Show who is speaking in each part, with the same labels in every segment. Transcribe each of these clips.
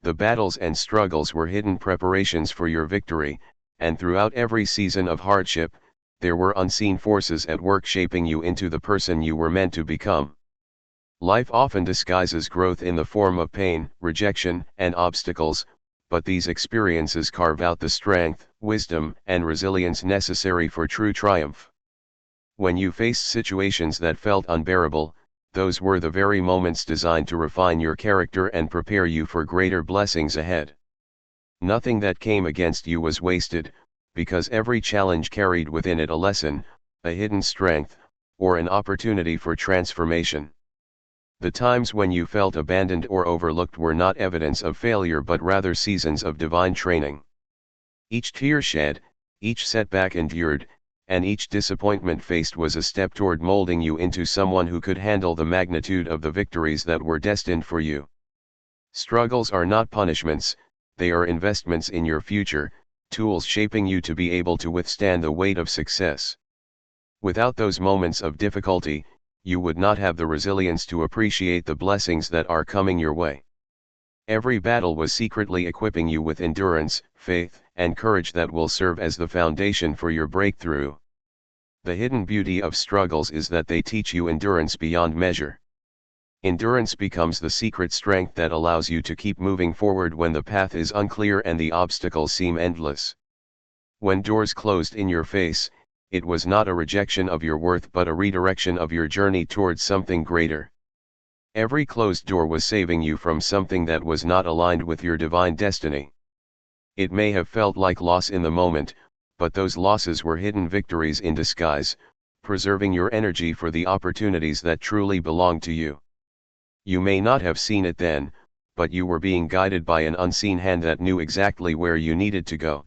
Speaker 1: The battles and struggles were hidden preparations for your victory, and throughout every season of hardship, there were unseen forces at work shaping you into the person you were meant to become. Life often disguises growth in the form of pain, rejection, and obstacles, but these experiences carve out the strength, wisdom, and resilience necessary for true triumph. When you faced situations that felt unbearable, those were the very moments designed to refine your character and prepare you for greater blessings ahead. Nothing that came against you was wasted, because every challenge carried within it a lesson, a hidden strength, or an opportunity for transformation. The times when you felt abandoned or overlooked were not evidence of failure but rather seasons of divine training. Each tear shed, each setback endured, and each disappointment faced was a step toward molding you into someone who could handle the magnitude of the victories that were destined for you. Struggles are not punishments, they are investments in your future, tools shaping you to be able to withstand the weight of success. Without those moments of difficulty, you would not have the resilience to appreciate the blessings that are coming your way. Every battle was secretly equipping you with endurance, faith, and courage that will serve as the foundation for your breakthrough. The hidden beauty of struggles is that they teach you endurance beyond measure. Endurance becomes the secret strength that allows you to keep moving forward when the path is unclear and the obstacles seem endless. When doors closed in your face, it was not a rejection of your worth but a redirection of your journey towards something greater. Every closed door was saving you from something that was not aligned with your divine destiny. It may have felt like loss in the moment, but those losses were hidden victories in disguise, preserving your energy for the opportunities that truly belong to you. You may not have seen it then, but you were being guided by an unseen hand that knew exactly where you needed to go.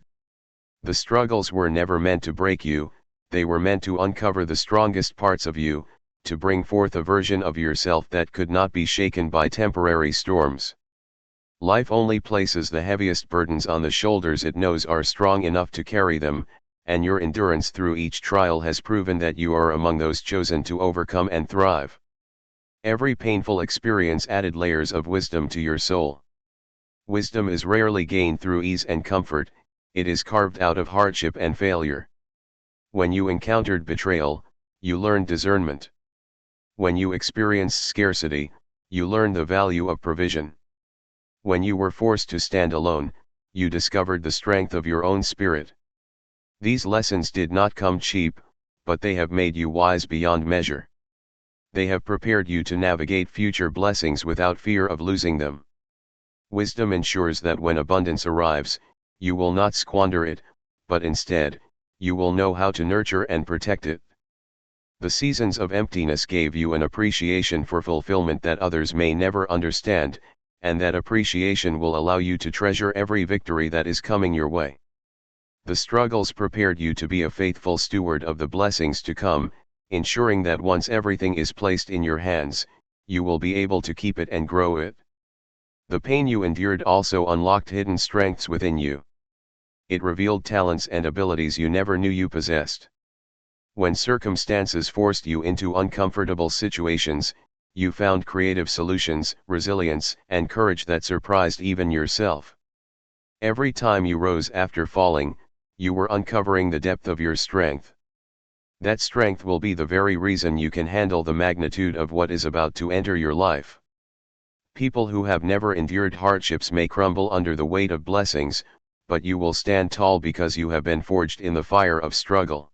Speaker 1: The struggles were never meant to break you, they were meant to uncover the strongest parts of you, to bring forth a version of yourself that could not be shaken by temporary storms. Life only places the heaviest burdens on the shoulders it knows are strong enough to carry them, and your endurance through each trial has proven that you are among those chosen to overcome and thrive. Every painful experience added layers of wisdom to your soul. Wisdom is rarely gained through ease and comfort, it is carved out of hardship and failure. When you encountered betrayal, you learned discernment. When you experienced scarcity, you learned the value of provision. When you were forced to stand alone, you discovered the strength of your own spirit. These lessons did not come cheap, but they have made you wise beyond measure. They have prepared you to navigate future blessings without fear of losing them. Wisdom ensures that when abundance arrives, you will not squander it, but instead, you will know how to nurture and protect it. The seasons of emptiness gave you an appreciation for fulfillment that others may never understand, and that appreciation will allow you to treasure every victory that is coming your way. The struggles prepared you to be a faithful steward of the blessings to come, ensuring that once everything is placed in your hands, you will be able to keep it and grow it. The pain you endured also unlocked hidden strengths within you. It revealed talents and abilities you never knew you possessed. When circumstances forced you into uncomfortable situations, you found creative solutions, resilience, and courage that surprised even yourself. Every time you rose after falling, you were uncovering the depth of your strength. That strength will be the very reason you can handle the magnitude of what is about to enter your life. People who have never endured hardships may crumble under the weight of blessings, but you will stand tall because you have been forged in the fire of struggle.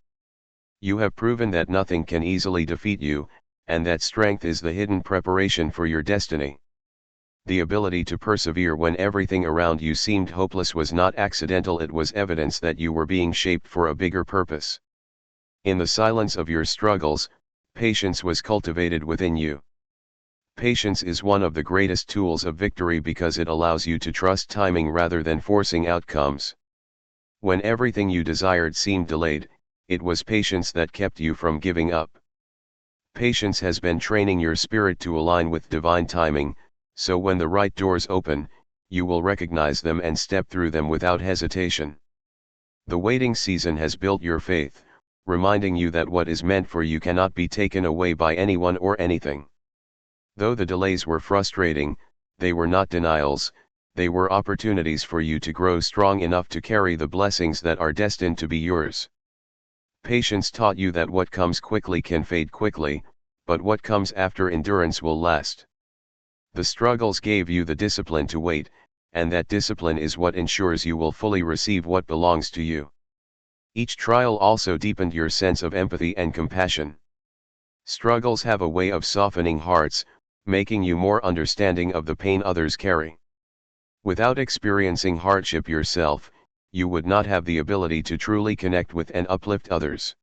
Speaker 1: You have proven that nothing can easily defeat you, and that strength is the hidden preparation for your destiny. The ability to persevere when everything around you seemed hopeless was not accidental, it was evidence that you were being shaped for a bigger purpose. In the silence of your struggles, patience was cultivated within you. Patience is one of the greatest tools of victory because it allows you to trust timing rather than forcing outcomes. When everything you desired seemed delayed, it was patience that kept you from giving up. Patience has been training your spirit to align with divine timing, so when the right doors open, you will recognize them and step through them without hesitation. The waiting season has built your faith, reminding you that what is meant for you cannot be taken away by anyone or anything. Though the delays were frustrating, they were not denials, they were opportunities for you to grow strong enough to carry the blessings that are destined to be yours. Patience taught you that what comes quickly can fade quickly, but what comes after endurance will last. The struggles gave you the discipline to wait, and that discipline is what ensures you will fully receive what belongs to you. Each trial also deepened your sense of empathy and compassion. Struggles have a way of softening hearts, making you more understanding of the pain others carry. Without experiencing hardship yourself, you would not have the ability to truly connect with and uplift others.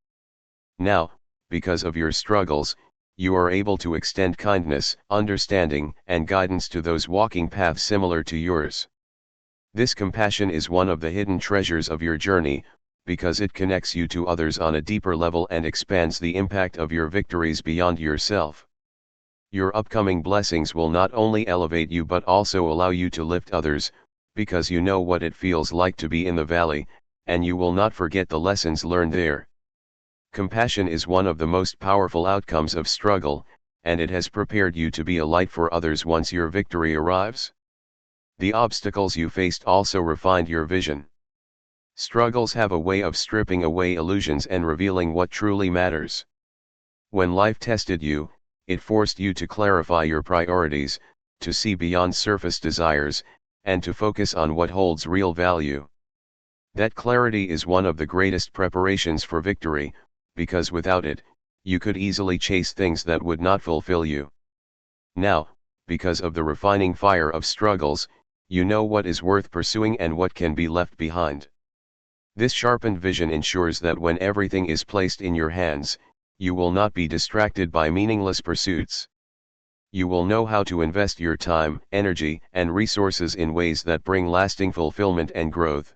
Speaker 1: Now, because of your struggles, you are able to extend kindness, understanding, and guidance to those walking paths similar to yours. This compassion is one of the hidden treasures of your journey, because it connects you to others on a deeper level and expands the impact of your victories beyond yourself. Your upcoming blessings will not only elevate you but also allow you to lift others, because you know what it feels like to be in the valley, and you will not forget the lessons learned there. Compassion is one of the most powerful outcomes of struggle, and it has prepared you to be a light for others once your victory arrives. The obstacles you faced also refined your vision. Struggles have a way of stripping away illusions and revealing what truly matters. When life tested you, it forced you to clarify your priorities, to see beyond surface desires, and to focus on what holds real value. That clarity is one of the greatest preparations for victory, because without it, you could easily chase things that would not fulfill you. Now, because of the refining fire of struggles, you know what is worth pursuing and what can be left behind. This sharpened vision ensures that when everything is placed in your hands, you will not be distracted by meaningless pursuits. You will know how to invest your time, energy, and resources in ways that bring lasting fulfillment and growth.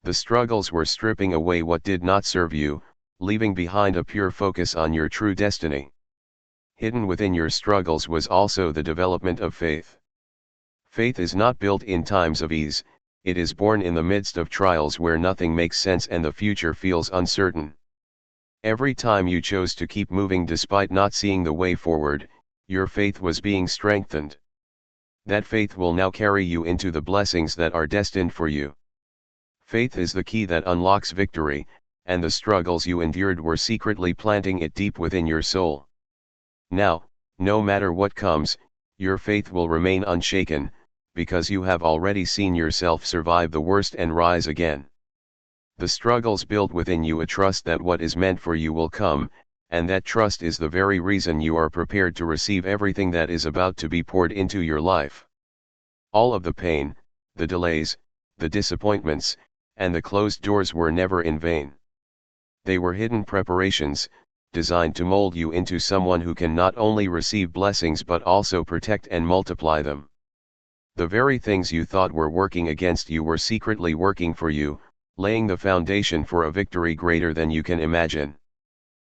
Speaker 1: The struggles were stripping away what did not serve you, leaving behind a pure focus on your true destiny. Hidden within your struggles was also the development of faith. Faith is not built in times of ease, it is born in the midst of trials where nothing makes sense and the future feels uncertain. Every time you chose to keep moving despite not seeing the way forward, your faith was being strengthened. That faith will now carry you into the blessings that are destined for you. Faith is the key that unlocks victory, and the struggles you endured were secretly planting it deep within your soul. Now, no matter what comes, your faith will remain unshaken, because you have already seen yourself survive the worst and rise again. The struggles build within you a trust that what is meant for you will come, and that trust is the very reason you are prepared to receive everything that is about to be poured into your life. All of the pain, the delays, the disappointments, and the closed doors were never in vain. They were hidden preparations, designed to mold you into someone who can not only receive blessings but also protect and multiply them. The very things you thought were working against you were secretly working for you, laying the foundation for a victory greater than you can imagine.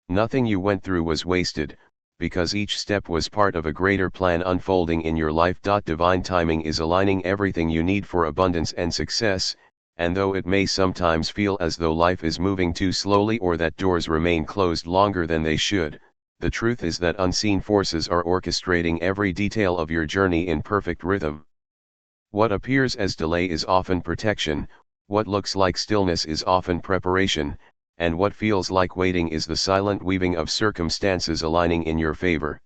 Speaker 1: Nothing you went through was wasted, because each step was part of a greater plan unfolding in your life. Divine timing is aligning everything you need for abundance and success, and though it may sometimes feel as though life is moving too slowly or that doors remain closed longer than they should, the truth is that unseen forces are orchestrating every detail of your journey in perfect rhythm. What appears as delay is often protection, what looks like stillness is often preparation, and what feels like waiting is the silent weaving of circumstances aligning in your favor.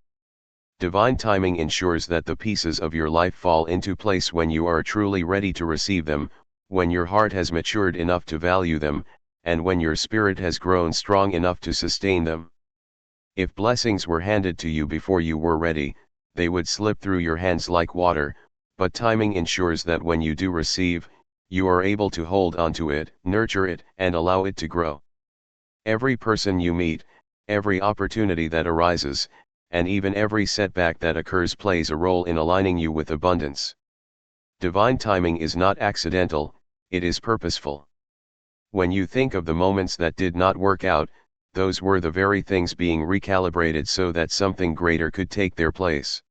Speaker 1: Divine timing ensures that the pieces of your life fall into place when you are truly ready to receive them, when your heart has matured enough to value them, and when your spirit has grown strong enough to sustain them. If blessings were handed to you before you were ready, they would slip through your hands like water, but timing ensures that when you do receive, you are able to hold onto it, nurture it, and allow it to grow. Every person you meet, every opportunity that arises, and even every setback that occurs plays a role in aligning you with abundance. Divine timing is not accidental, it is purposeful. When you think of the moments that did not work out, those were the very things being recalibrated so that something greater could take their place.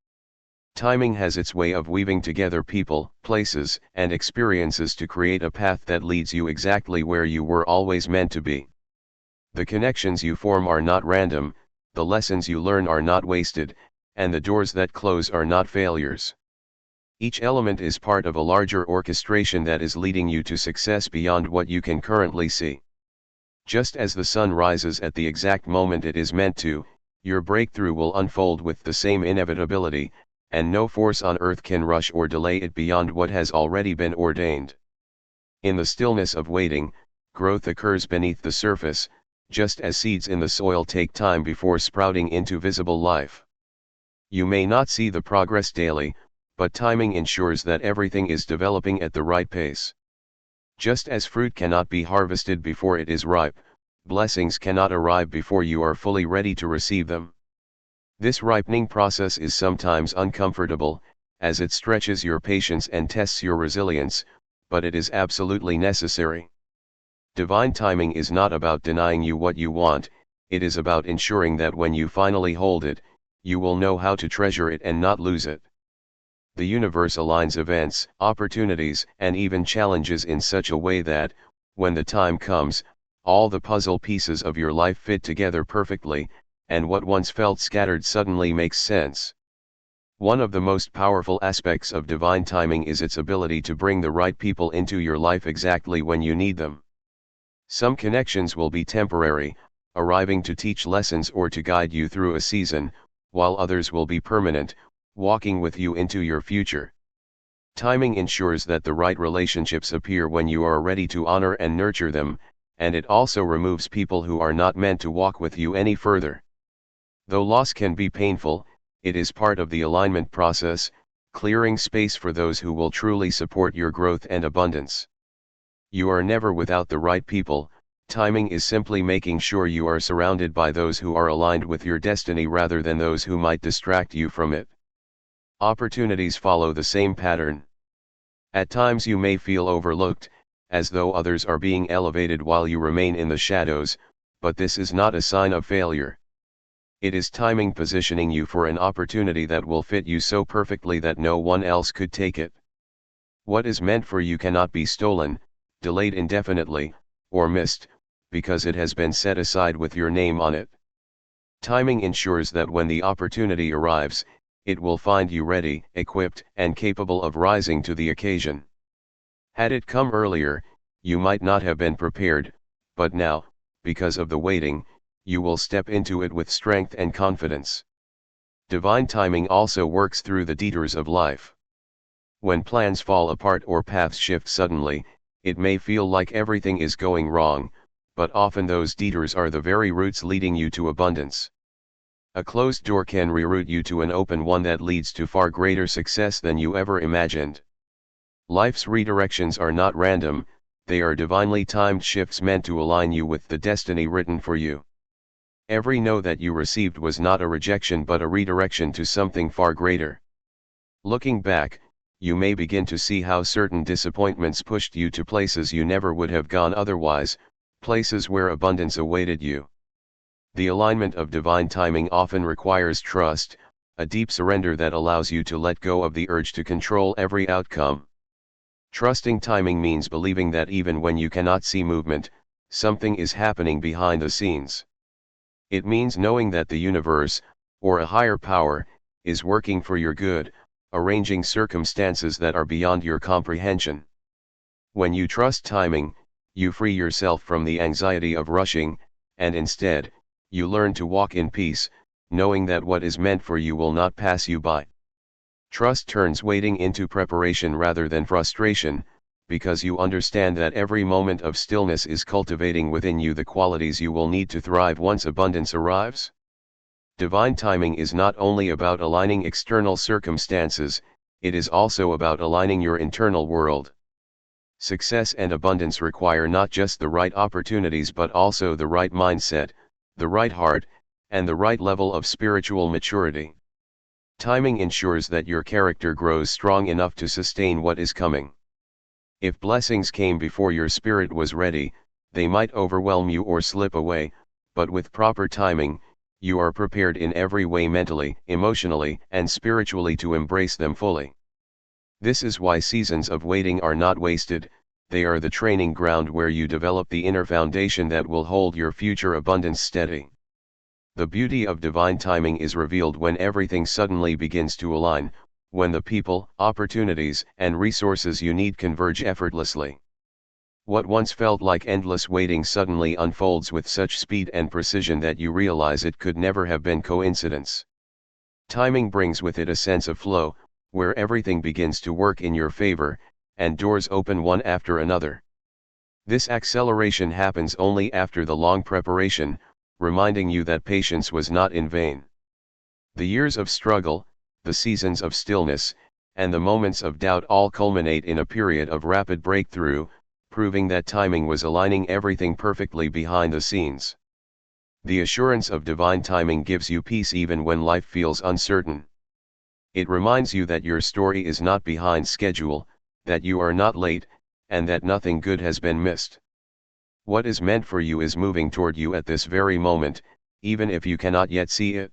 Speaker 1: Timing has its way of weaving together people, places, and experiences to create a path that leads you exactly where you were always meant to be. The connections you form are not random, the lessons you learn are not wasted, and the doors that close are not failures. Each element is part of a larger orchestration that is leading you to success beyond what you can currently see. Just as the sun rises at the exact moment it is meant to, your breakthrough will unfold with the same inevitability, and no force on earth can rush or delay it beyond what has already been ordained. In the stillness of waiting, growth occurs beneath the surface, just as seeds in the soil take time before sprouting into visible life. You may not see the progress daily, but timing ensures that everything is developing at the right pace. Just as fruit cannot be harvested before it is ripe, blessings cannot arrive before you are fully ready to receive them. This ripening process is sometimes uncomfortable, as it stretches your patience and tests your resilience, but it is absolutely necessary. Divine timing is not about denying you what you want, it is about ensuring that when you finally hold it, you will know how to treasure it and not lose it. The universe aligns events, opportunities, and even challenges in such a way that, when the time comes, all the puzzle pieces of your life fit together perfectly, and what once felt scattered suddenly makes sense. One of the most powerful aspects of divine timing is its ability to bring the right people into your life exactly when you need them. Some connections will be temporary, arriving to teach lessons or to guide you through a season, while others will be permanent, walking with you into your future. Timing ensures that the right relationships appear when you are ready to honor and nurture them, and it also removes people who are not meant to walk with you any further. Though loss can be painful, it is part of the alignment process, clearing space for those who will truly support your growth and abundance. You are never without the right people. Timing is simply making sure you are surrounded by those who are aligned with your destiny rather than those who might distract you from it. Opportunities follow the same pattern. At times you may feel overlooked, as though others are being elevated while you remain in the shadows, but this is not a sign of failure. It is timing positioning you for an opportunity that will fit you so perfectly that no one else could take it. What is meant for you cannot be stolen, delayed indefinitely, or missed, because it has been set aside with your name on it. Timing ensures that when the opportunity arrives, it will find you ready, equipped, and capable of rising to the occasion. Had it come earlier, you might not have been prepared, but now, because of the waiting, you will step into it with strength and confidence. Divine timing also works through the detours of life. When plans fall apart or paths shift suddenly, it may feel like everything is going wrong, but often those detours are the very routes leading you to abundance. A closed door can reroute you to an open one that leads to far greater success than you ever imagined. Life's redirections are not random, they are divinely timed shifts meant to align you with the destiny written for you. Every no that you received was not a rejection but a redirection to something far greater. Looking back, you may begin to see how certain disappointments pushed you to places you never would have gone otherwise, places where abundance awaited you. The alignment of divine timing often requires trust, a deep surrender that allows you to let go of the urge to control every outcome. Trusting timing means believing that even when you cannot see movement, something is happening behind the scenes. It means knowing that the universe, or a higher power, is working for your good, arranging circumstances that are beyond your comprehension. When you trust timing, you free yourself from the anxiety of rushing, and instead, you learn to walk in peace, knowing that what is meant for you will not pass you by. Trust turns waiting into preparation rather than frustration, because you understand that every moment of stillness is cultivating within you the qualities you will need to thrive once abundance arrives. Divine timing is not only about aligning external circumstances, it is also about aligning your internal world. Success and abundance require not just the right opportunities but also the right mindset, the right heart, and the right level of spiritual maturity. Timing ensures that your character grows strong enough to sustain what is coming. If blessings came before your spirit was ready, they might overwhelm you or slip away, but with proper timing, you are prepared in every way mentally, emotionally, and spiritually to embrace them fully. This is why seasons of waiting are not wasted, they are the training ground where you develop the inner foundation that will hold your future abundance steady. The beauty of divine timing is revealed when everything suddenly begins to align, when the people, opportunities, and resources you need converge effortlessly. What once felt like endless waiting suddenly unfolds with such speed and precision that you realize it could never have been coincidence. Timing brings with it a sense of flow, where everything begins to work in your favor, and doors open one after another. This acceleration happens only after the long preparation, reminding you that patience was not in vain. The years of struggle, the seasons of stillness, and the moments of doubt all culminate in a period of rapid breakthrough, proving that timing was aligning everything perfectly behind the scenes. The assurance of divine timing gives you peace even when life feels uncertain. It reminds you that your story is not behind schedule, that you are not late, and that nothing good has been missed. What is meant for you is moving toward you at this very moment, even if you cannot yet see it.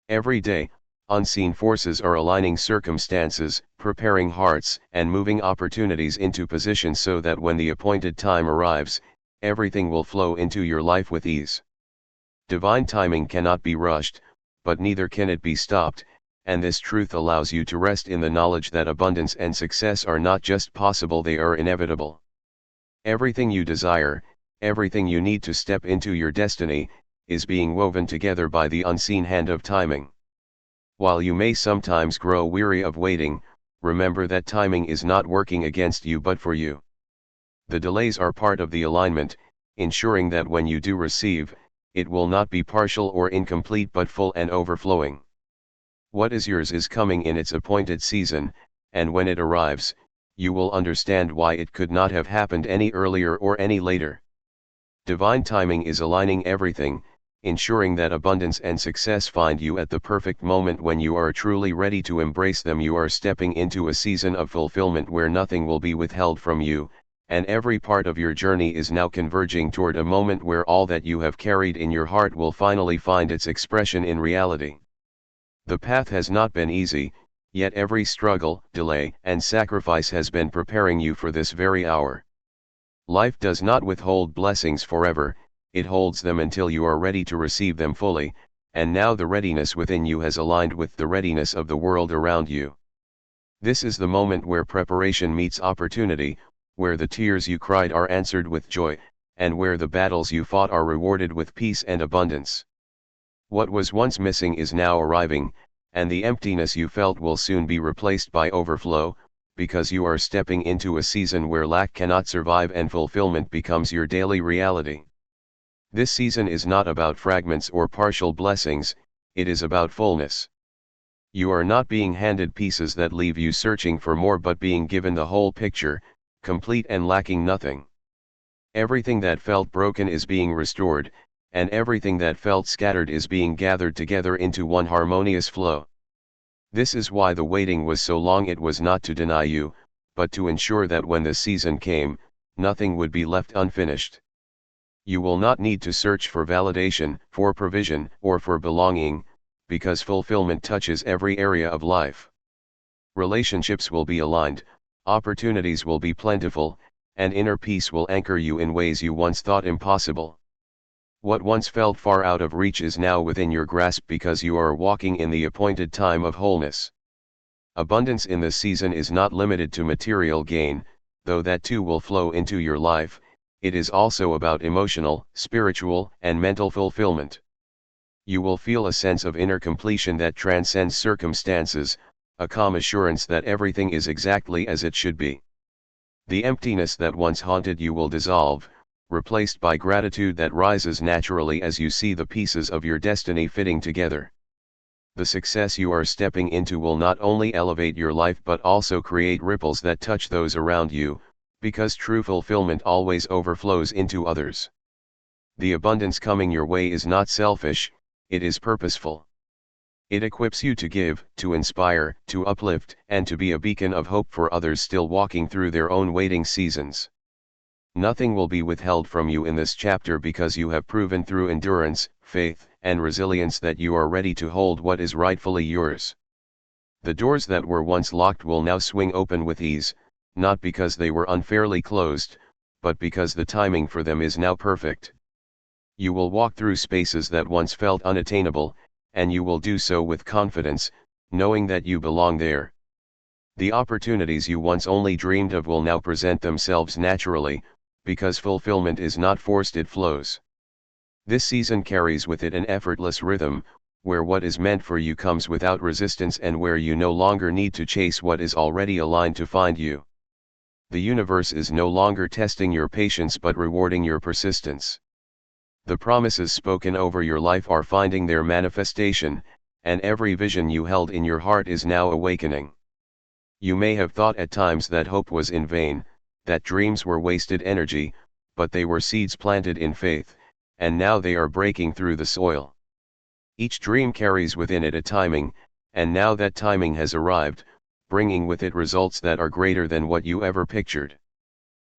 Speaker 1: Every day, unseen forces are aligning circumstances, preparing hearts, and moving opportunities into position so that when the appointed time arrives, everything will flow into your life with ease. Divine timing cannot be rushed, but neither can it be stopped, and this truth allows you to rest in the knowledge that abundance and success are not just possible, they are inevitable. Everything you desire, everything you need to step into your destiny, is being woven together by the unseen hand of timing. While you may sometimes grow weary of waiting, remember that timing is not working against you but for you. The delays are part of the alignment, ensuring that when you do receive, it will not be partial or incomplete but full and overflowing. What is yours is coming in its appointed season, and when it arrives, you will understand why it could not have happened any earlier or any later. Divine timing is aligning everything, ensuring that abundance and success find you at the perfect moment when you are truly ready to embrace them. You are stepping into a season of fulfillment where nothing will be withheld from you, and every part of your journey is now converging toward a moment where all that you have carried in your heart will finally find its expression in reality. The path has not been easy, yet every struggle, delay, and sacrifice has been preparing you for this very hour. Life does not withhold blessings forever, it holds them until you are ready to receive them fully, and now the readiness within you has aligned with the readiness of the world around you. This is the moment where preparation meets opportunity, where the tears you cried are answered with joy, and where the battles you fought are rewarded with peace and abundance. What was once missing is now arriving, and the emptiness you felt will soon be replaced by overflow, because you are stepping into a season where lack cannot survive and fulfillment becomes your daily reality. This season is not about fragments or partial blessings, it is about fullness. You are not being handed pieces that leave you searching for more but being given the whole picture, complete and lacking nothing. Everything that felt broken is being restored, and everything that felt scattered is being gathered together into one harmonious flow. This is why the waiting was so long. It was not to deny you, but to ensure that when the season came, nothing would be left unfinished. You will not need to search for validation, for provision, or for belonging, because fulfillment touches every area of life. Relationships will be aligned, opportunities will be plentiful, and inner peace will anchor you in ways you once thought impossible. What once felt far out of reach is now within your grasp because you are walking in the appointed time of wholeness. Abundance in this season is not limited to material gain, though that too will flow into your life. It is also about emotional, spiritual, and mental fulfillment. You will feel a sense of inner completion that transcends circumstances, a calm assurance that everything is exactly as it should be. The emptiness that once haunted you will dissolve, replaced by gratitude that rises naturally as you see the pieces of your destiny fitting together. The success you are stepping into will not only elevate your life but also create ripples that touch those around you, because true fulfillment always overflows into others. The abundance coming your way is not selfish, it is purposeful. It equips you to give, to inspire, to uplift, and to be a beacon of hope for others still walking through their own waiting seasons. Nothing will be withheld from you in this chapter because you have proven through endurance, faith, and resilience that you are ready to hold what is rightfully yours. The doors that were once locked will now swing open with ease, not because they were unfairly closed, but because the timing for them is now perfect. You will walk through spaces that once felt unattainable, and you will do so with confidence, knowing that you belong there. The opportunities you once only dreamed of will now present themselves naturally, because fulfillment is not forced, it flows. This season carries with it an effortless rhythm, where what is meant for you comes without resistance and where you no longer need to chase what is already aligned to find you. The universe is no longer testing your patience but rewarding your persistence. The promises spoken over your life are finding their manifestation, and every vision you held in your heart is now awakening. You may have thought at times that hope was in vain, that dreams were wasted energy, but they were seeds planted in faith, and now they are breaking through the soil. Each dream carries within it a timing, and now that timing has arrived, bringing with it results that are greater than what you ever pictured.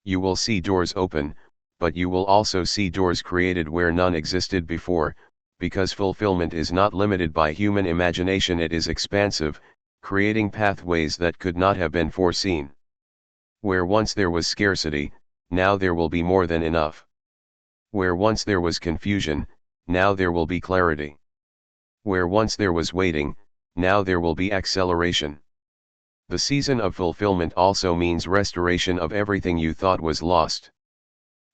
Speaker 1: You will see doors open, but you will also see doors created where none existed before, because fulfillment is not limited by human imagination, it is expansive, creating pathways that could not have been foreseen. Where once there was scarcity, now there will be more than enough. Where once there was confusion, now there will be clarity. Where once there was waiting, now there will be acceleration. The season of fulfillment also means restoration of everything you thought was lost.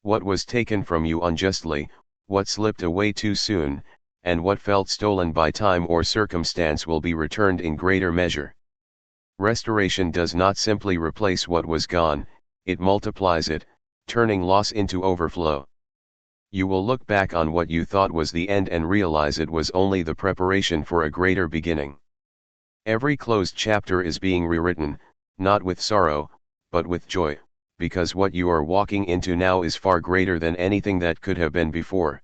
Speaker 1: What was taken from you unjustly, what slipped away too soon, and what felt stolen by time or circumstance will be returned in greater measure. Restoration does not simply replace what was gone, it multiplies it, turning loss into overflow. You will look back on what you thought was the end and realize it was only the preparation for a greater beginning. Every closed chapter is being rewritten, not with sorrow, but with joy, because what you are walking into now is far greater than anything that could have been before.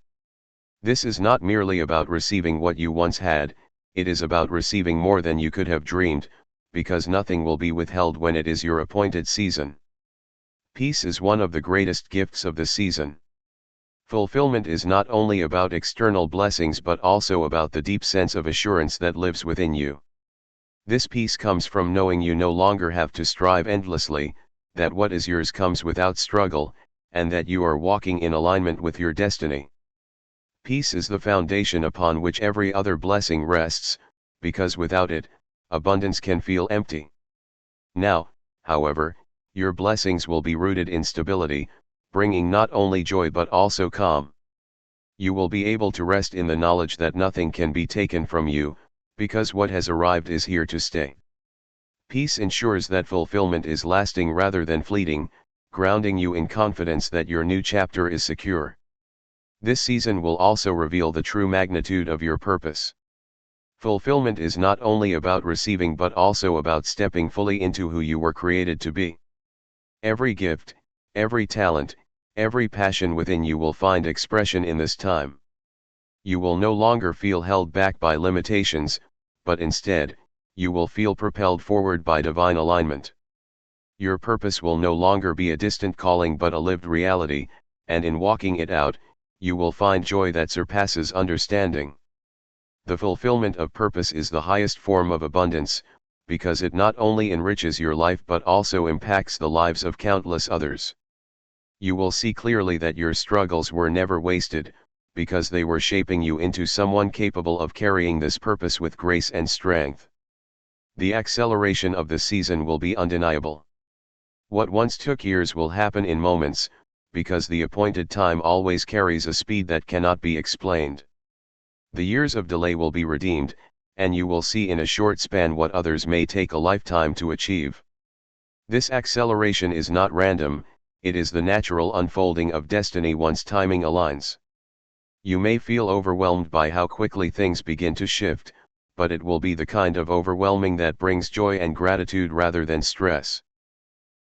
Speaker 1: This is not merely about receiving what you once had, it is about receiving more than you could have dreamed, because nothing will be withheld when it is your appointed season. Peace is one of the greatest gifts of the season. Fulfillment is not only about external blessings but also about the deep sense of assurance that lives within you. This peace comes from knowing you no longer have to strive endlessly, that what is yours comes without struggle, and that you are walking in alignment with your destiny. Peace is the foundation upon which every other blessing rests, because without it, abundance can feel empty. Now, however, your blessings will be rooted in stability, bringing not only joy but also calm. You will be able to rest in the knowledge that nothing can be taken from you, because what has arrived is here to stay. Peace ensures that fulfillment is lasting rather than fleeting, grounding you in confidence that your new chapter is secure. This season will also reveal the true magnitude of your purpose. Fulfillment is not only about receiving but also about stepping fully into who you were created to be. Every gift, every talent, every passion within you will find expression in this time. You will no longer feel held back by limitations, but instead, you will feel propelled forward by divine alignment. Your purpose will no longer be a distant calling but a lived reality, and in walking it out, you will find joy that surpasses understanding. The fulfillment of purpose is the highest form of abundance, because it not only enriches your life but also impacts the lives of countless others. You will see clearly that your struggles were never wasted, because they were shaping you into someone capable of carrying this purpose with grace and strength. The acceleration of the season will be undeniable. What once took years will happen in moments, because the appointed time always carries a speed that cannot be explained. The years of delay will be redeemed, and you will see in a short span what others may take a lifetime to achieve. This acceleration is not random, it is the natural unfolding of destiny once timing aligns. You may feel overwhelmed by how quickly things begin to shift, but it will be the kind of overwhelming that brings joy and gratitude rather than stress.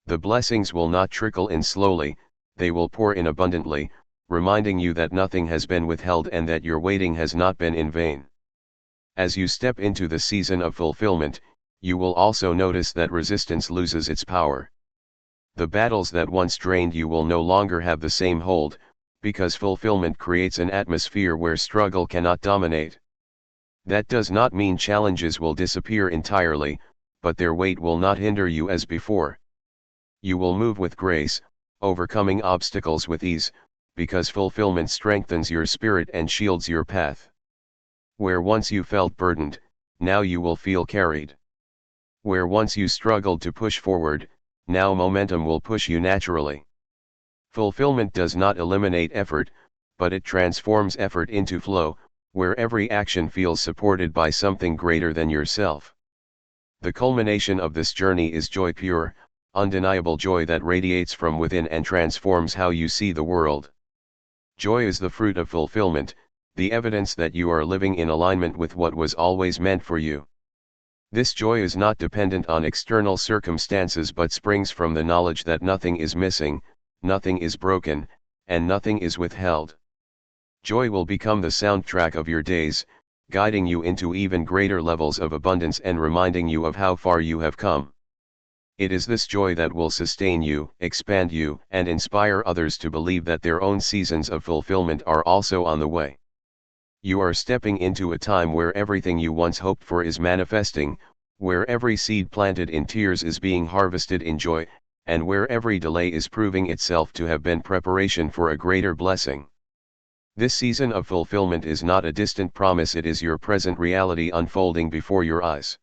Speaker 1: The blessings will not trickle in slowly, they will pour in abundantly, reminding you that nothing has been withheld and that your waiting has not been in vain. As you step into the season of fulfillment, you will also notice that resistance loses its power. The battles that once drained you will no longer have the same hold, because fulfillment creates an atmosphere where struggle cannot dominate. That does not mean challenges will disappear entirely, but their weight will not hinder you as before. You will move with grace, overcoming obstacles with ease, because fulfillment strengthens your spirit and shields your path. Where once you felt burdened, now you will feel carried. Where once you struggled to push forward, now momentum will push you naturally. Fulfillment does not eliminate effort, but it transforms effort into flow, where every action feels supported by something greater than yourself. The culmination of this journey is joy, pure, undeniable joy that radiates from within and transforms how you see the world. Joy is the fruit of fulfillment, the evidence that you are living in alignment with what was always meant for you. This joy is not dependent on external circumstances but springs from the knowledge that nothing is missing, nothing is broken, and nothing is withheld. Joy will become the soundtrack of your days, guiding you into even greater levels of abundance and reminding you of how far you have come. It is this joy that will sustain you, expand you, and inspire others to believe that their own seasons of fulfillment are also on the way. You are stepping into a time where everything you once hoped for is manifesting, where every seed planted in tears is being harvested in joy, and where every delay is proving itself to have been preparation for a greater blessing. This season of fulfillment is not a distant promise, it is your present reality unfolding before your eyes.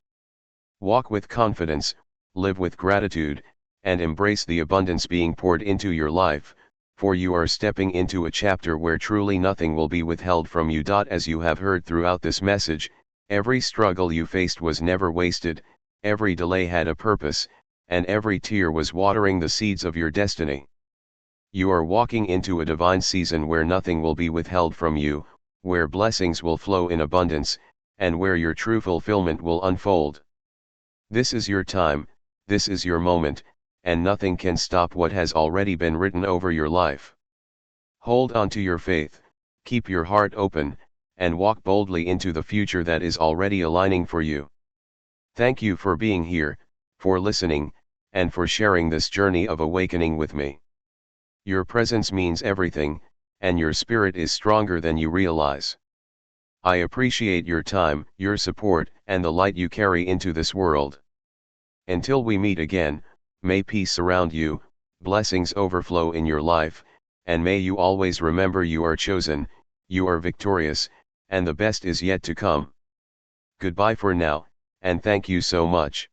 Speaker 1: Walk with confidence, live with gratitude, and embrace the abundance being poured into your life, for you are stepping into a chapter where truly nothing will be withheld from you. As you have heard throughout this message, every struggle you faced was never wasted, every delay had a purpose, and every tear was watering the seeds of your destiny. You are walking into a divine season where nothing will be withheld from you, where blessings will flow in abundance, and where your true fulfillment will unfold. This is your time, this is your moment, and nothing can stop what has already been written over your life. Hold on to your faith, keep your heart open, and walk boldly into the future that is already aligning for you. Thank you for being here, for listening, and for sharing this journey of awakening with me. Your presence means everything, and your spirit is stronger than you realize. I appreciate your time, your support, and the light you carry into this world. Until we meet again, may peace surround you, blessings overflow in your life, and may you always remember you are chosen, you are victorious, and the best is yet to come. Goodbye for now, and thank you so much.